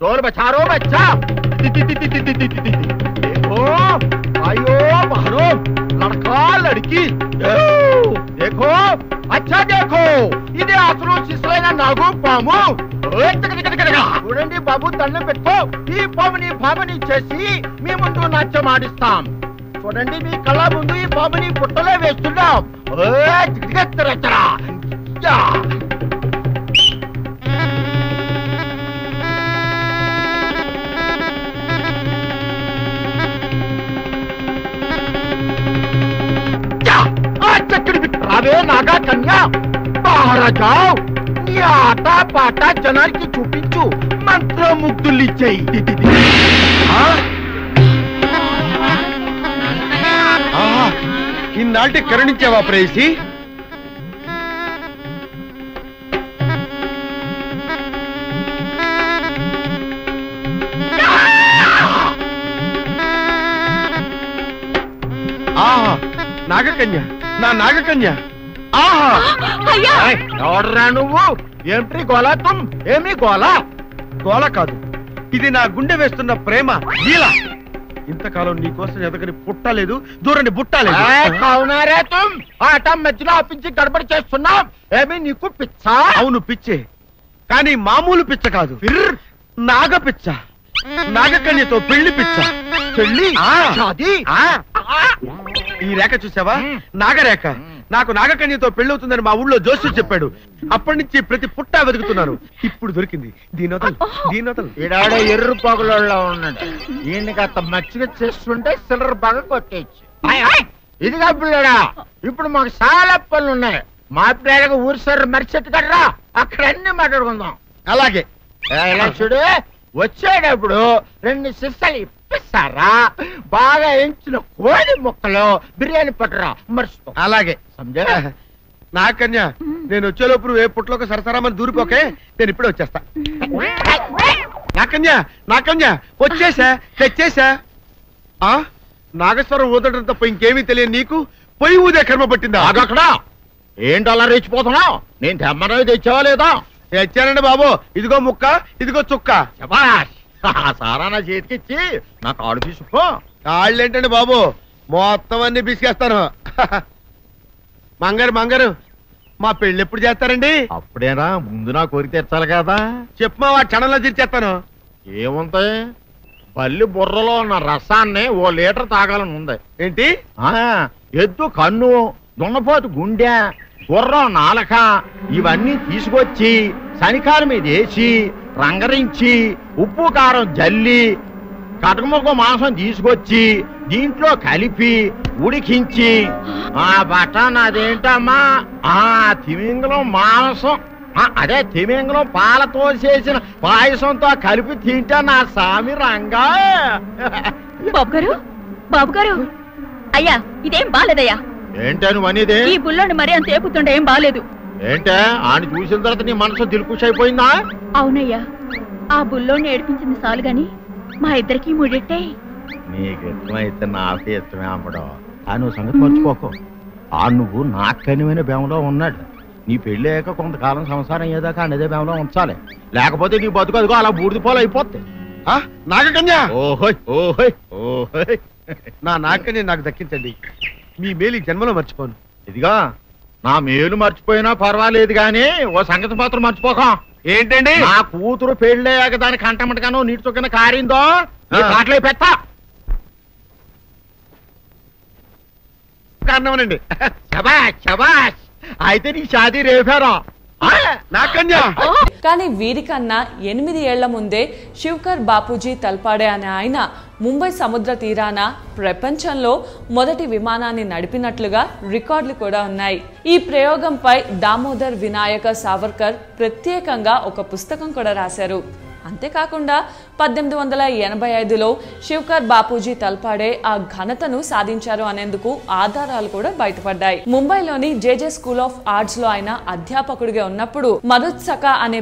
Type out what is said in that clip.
चोर बचा रो बच्चा देखो आयो बाहरो लड़का लड़की देखो अच्छा देखो इधे అసలు శిశులైన నాగు పాము చూడండి బాబు దండం పెట్టుకో ఈ పాముని భామని చేసి మీ ముందు నాట్యం ఆడిస్తాం చూడండి మీ కళ్ళ ముందు ఈ పాముని పుట్టలో వేస్తున్నాం రావే నాగా కన్యా బాహర జావ్ నీ ఆట పాట జనానికి చూపించు మంత్రముగ్ధులు ఇచ్చేయి ఇన్నాళ్ళకి కరుణించావా ప్రేయసి ఆహా నాగకన్య నా నాగకన్య ఆహా ఎవడరా నువ్వు ఏమిటి గోలా తుమ్ ఏమి గోలా గోల కాదు ఇది నా గుండె వేస్తున్న ప్రేమ లీల ఇంతకాలం నీకోసం ఎదగని పుట్టలేదు దూరని బుట్టలేదు అవునారే తుమ్ ఆట మధ్యలో ఆపించి గడబడి చేస్తున్నాం ఏమి నీకు పిచ్చా అవును పిచ్చే కానీ మామూలు పిచ్చ కాదు నాగ పిచ్చ నాగకన్యతో పెళ్లి పిచ్చ పెళ్లి ఈ రేఖ చూసావా నాగరేఖ నాకు నాగకన్యతో పెళ్ళవుతుందని మా ఊళ్ళో జోస్యుడు చెప్పాడు అప్పటి నుంచి ప్రతి పుట్టా వెతుకుతున్నాను ఇప్పుడు దొరికింది దీనోతలు ఈడాడ ఎర్ర పొగలో ఉన్నాడు ఈయనకి అంత మచ్చిగా చేస్తుంటే సిల్లర్ బాగా కొట్టేయచ్చు ఇదిగా పిల్లడా ఇప్పుడు మాకు చాలా పనులు ఉన్నాయి మా పిల్లగా ఊరి సర్ర మరిచెట్టు కదరా అక్కడ అన్ని మాట్లాడుకుందాం అలాగే ఇలా చూడు వచ్చేటప్పుడు 2 సిస్సలు ఇప్పిస్తారా బాగా ఎంచిన కోడి ముక్కలు బిర్యానీ పట్టరా మర్చిపో అలాగే సమజా నాకన్య నేను వచ్చేలోపు ఏ పుట్లోకి సరసరామని దూరిపోకే నేను ఇప్పుడే వచ్చేస్తా నాకన్య వచ్చేసా తెచ్చేసా నాగేశ్వరం ఊదడం తప్ప ఇంకేమీ తెలియదు నీకు పొయ్యి ఊదే కర్మ పట్టిందా అక్కడ ఏంటి అలా రెచ్చిపోతున్నావు నేను తెమ్మనవి తెచ్చావా లేదా తెచ్చానండి బాబు ఇదిగో ముక్క ఇదిగో చుక్క సారా నా చేతికిచ్చి నాకు ఆడు తీసుకో కాళ్ళేంటండి బాబు మొత్తం అన్ని బిసికేస్తాను మంగారు మా పెళ్లి ఎప్పుడు చేస్తారండి అప్పుడేనా ముందు నా కోరిక తెచ్చాలి కదా చెప్పు మా క్షణంలో తీర్చేస్తాను ఏముంటాయి బల్లి బుర్రలో ఉన్న రసాన్ని 1 లీటర్ తాగాలని ఉంది ఏంటి ఎద్దు కన్ను దున్నపోతు గుండె గుర్రం నాలక ఇవన్నీ తీసుకొచ్చి శనికాల మీద వేసి రంగరించి ఉప్పు కారం జల్లి కటకముక్క మాంసం తీసుకొచ్చి దీంట్లో కలిపి ఉడికించి బటన్ అదేంటమ్మా తిమింగలం మాంసం అదే తిమింగలం పాలతో చేసిన పాయసంతో కలిపి తింటా నా సామి రంగా బాబు గారు అయ్యా ఇదేం బాలేదయ్యా ఏంటే నువ్వు అనేది ఈ బుల్లోని మరీ అంత ఏపుతుండే ఏం బాలేదు ఏంటే ఆయన చూసిన తర్వాత నీ మనసు దిల్కుష్ అయిపోయిందా అవునయ్యా ఆ బుల్లోని ఏడిపించింది చాలు గాని మా ఇద్దరికి ముడిట్టే నీకు ఇష్టమైతే నాకే ఇష్టమే అమ్మడం ఆ నువ్వు సంగతి మర్చిపోకు ఆ నువ్వు నాకు కనివైన బేమలో ఉన్నాడు నీ పెళ్లి అయ్యాక కొంతకాలం సంసారం ఏదాకా అనేదే బేమలో ఉంచాలి లేకపోతే నీ బతుకు అదిగో అలా బూడిదిపోలు అయిపోతాయి నాగకన్య ఓహోయ్ ఓహోయ్ ఓహోయ్ నా నాగకన్య నాకు దక్కించండి మీ మేలు జన్మలో మర్చిపోను ఇదిగా నా మేలు మర్చిపోయినా పర్వాలేదు గాని ఓ సంగతి మాత్రం మర్చిపోక ఏంటండి నా కూతురు పెళ్ళయ్యాక దాని కంటమటగానో నీటి చొక్కన కారిందో కాట్లే పెట్ట కారణమనండి శబాష్ శబాష్ అయితే నీ షాదీ రేపారా కానీ వీరికన్నా 8 ఏళ్ల ముందే శివకర్ బాపూజీ తల్పాడే అనే ఆయన ముంబై సముద్ర తీరాన ప్రపంచంలో మొదటి విమానాన్ని నడిపినట్లుగా రికార్డులు కూడా ఉన్నాయి. ఈ ప్రయోగంపై దామోదర్ వినాయక సావర్కర్ ప్రత్యేకంగా ఒక పుస్తకం కూడా రాశారు. అంతేకాకుండా 1885లో శివకర్ బాపూజీ తల్పాడే ఆ ఘనతను సాధించారు అనేందుకు ఆధారాలు కూడా బయటపడ్డాయి. ముంబైలోని జేజే స్కూల్ ఆఫ్ ఆర్ట్స్ లో ఆయన అధ్యాపకుడిగా ఉన్నప్పుడు మధుత్సక అనే